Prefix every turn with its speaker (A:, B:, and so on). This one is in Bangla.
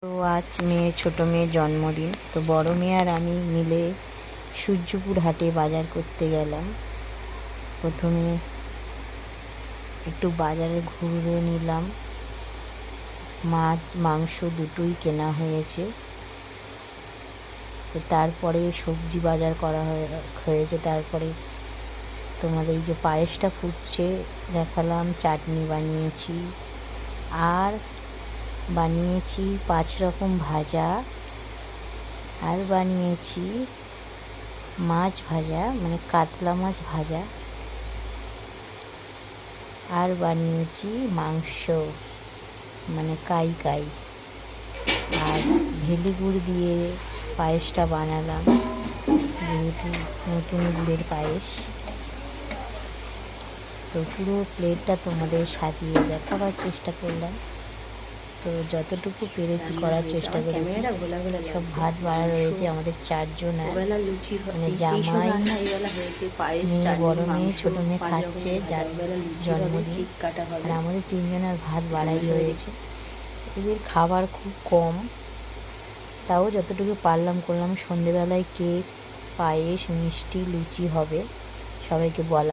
A: তো আজ ছোটো মেয়ের জন্মদিন। তো বড় মেয়ে আর আমি মিলে সূর্যপুর হাটে বাজার করতে গেলাম। প্রথমে একটু বাজারে ঘুরে নিলাম। মাছ মাংস দুটোই কেনা হয়েছে। তো তারপরে সবজি বাজার করা হয়েছে। তারপরে তোমাদের এই যে পায়েসটা ফুটছে দেখালাম, চাটনি বানিয়েছি, আর বানিয়েছি 5 রকম ভাজা, আর বানিয়েছি মাছ ভাজা মানে কাতলা মাছ ভাজা, আর বানিয়েছি মাংস মানে কাই কাই, আর ভেলি গুড় দিয়ে পায়েসটা বানালাম, যেহেতু নতুন গুড়ের পায়েস। তো পুরো প্লেটটা তোমাদের সাজিয়ে দেখাবার চেষ্টা করলাম। তো যতটুকু পেরেছি করার চেষ্টা করেছি। সব ভাত বাড়া রয়েছে আমাদের 4 জন, মানে জামাই, মেয়ে, বড় মেয়ে, ছোটো মেয়ে খাচ্ছে, যার জন্মদিন। আর আমাদের 3 জনের ভাত বাড়াই রয়েছে। এদের খাবার খুব কম, তাও যতটুকু পারলাম করলাম। সন্ধেবেলায় কেক, পায়েস, মিষ্টি, লুচি হবে, সবাইকে বলা।